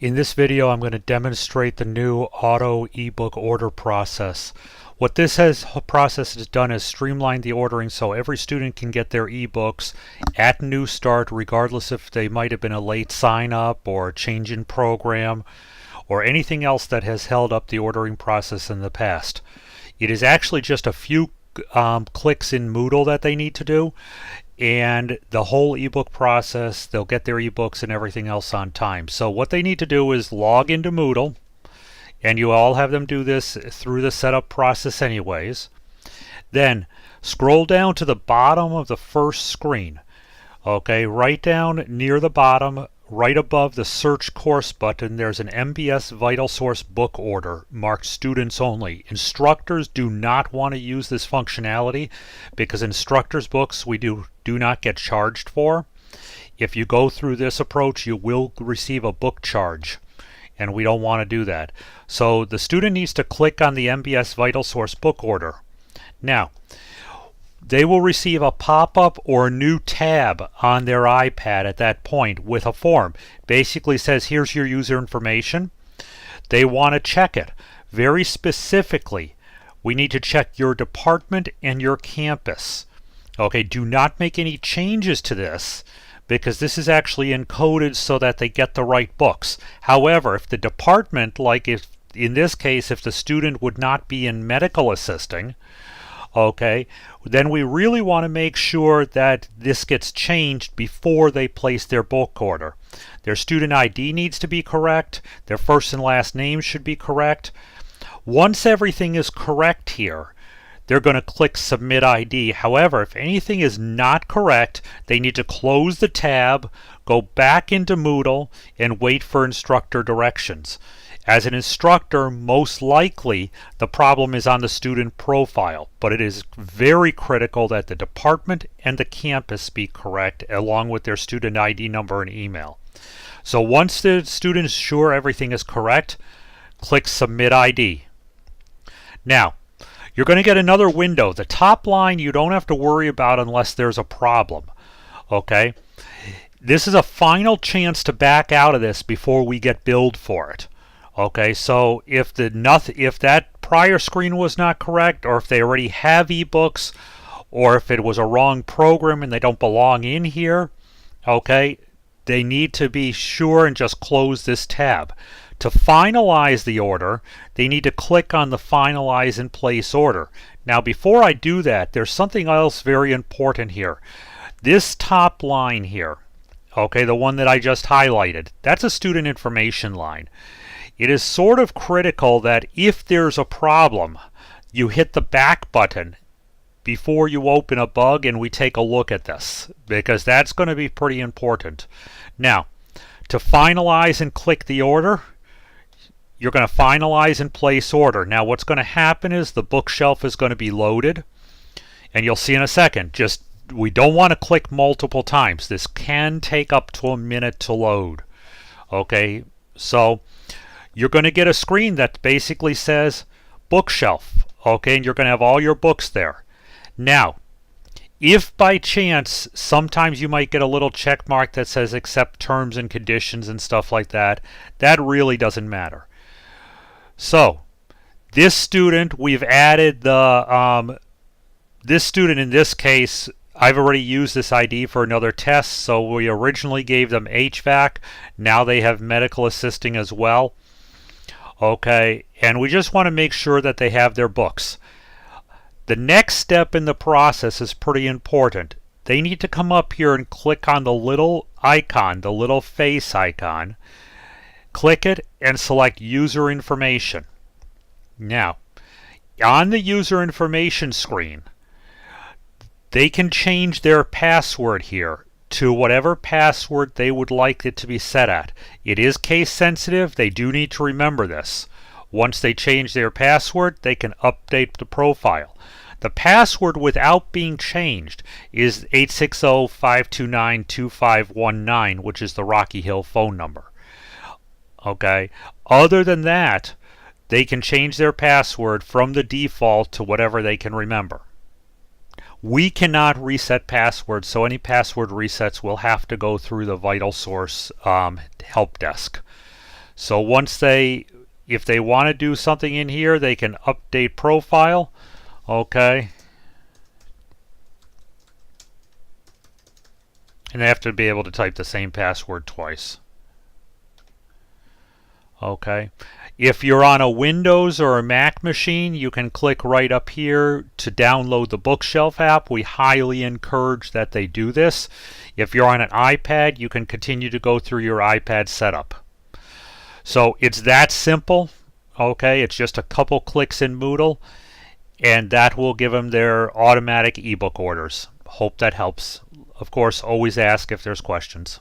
In this video, I'm going to demonstrate the new auto ebook order process. What this process has done is streamline the ordering so every student can get their ebooks at new start, regardless if they might have been a late sign up or a change in program or anything else that has held up the ordering process in the past. It is actually just a few clicks in Moodle that they need to do, and the whole ebook process, they'll get their ebooks and everything else on time. So what they need to do is log into Moodle, and you all have them do this through the setup process anyways. Then scroll down to the bottom of the first screen. Okay, right down near the bottom, right above the search course button, there's an MBS Vital Source book order marked students only. Instructors do not want to use this functionality because instructors' books we do not get charged for. If you go through this approach, you will receive a book charge, and we don't want to do that. So the student needs to click on the MBS Vital Source book order. Now, they will receive a pop-up or a new tab on their iPad at that point with a form. Basically says, here's your user information. They want to check it. Very specifically, we need to check your department and your campus. Okay, do not make any changes to this because this is actually encoded so that they get the right books. However, if the department, like if in this case, if the student would not be in medical assisting, okay, then we really want to make sure that this gets changed before they place their book order. Their student ID needs to be correct. Their first and last name should be correct. Once everything is correct here, they're going to click Submit ID. However, if anything is not correct, they need to close the tab, go back into Moodle, and wait for instructor directions. As an instructor, most likely the problem is on the student profile, but it is very critical that the department and the campus be correct along with their student ID number and email. So once the student is sure everything is correct, click Submit ID. Now, you're going to get another window. The top line you don't have to worry about unless there's a problem. Okay? This is a final chance to back out of this before we get billed for it. Okay, so if that prior screen was not correct, or if they already have ebooks, or if it was a wrong program and they don't belong in here, okay, they need to be sure and just close this tab. To finalize the order, they need to click on the Finalize and Place Order. Now, before I do that, there's something else very important here. This top line here, okay, the one that I just highlighted, that's a student information line. It is sort of critical that if there's a problem, you hit the back button before you open a bug and we take a look at this, because that's going to be pretty important. Now, to finalize and click the order, you're going to finalize and place order. Now, what's going to happen is the bookshelf is going to be loaded, and you'll see in a second, we don't want to click multiple times. This can take up to a minute to load. Okay, so you're going to get a screen that basically says bookshelf, okay, and you're going to have all your books there. Now, if by chance, sometimes you might get a little check mark that says accept terms and conditions and stuff like that, that really doesn't matter. So, this student, we've added this student in this case, I've already used this ID for another test, so we originally gave them HVAC, now they have medical assisting as well. Okay, and we just want to make sure that they have their books. The next step in the process is pretty important. They need to come up here and click on the little icon, the little face icon. Click it and select User Information. Now, on the User Information screen, they can change their password here to whatever password they would like it to be set at. It is case sensitive. They do need to remember this. Once they change their password, they can update the profile. The password without being changed is 860-529-2519, which is the Rocky Hill phone number. Okay. Other than that, they can change their password from the default to whatever they can remember. We cannot reset passwords, so any password resets will have to go through the Vital Source help desk. So if they want to do something in here, they can update profile. Okay. And they have to be able to type the same password twice. Okay. If you're on a Windows or a Mac machine, you can click right up here to download the Bookshelf app. We highly encourage that they do this. If you're on an iPad, you can continue to go through your iPad setup. So it's that simple. Okay, it's just a couple clicks in Moodle, and that will give them their automatic ebook orders. Hope that helps. Of course, always ask if there's questions.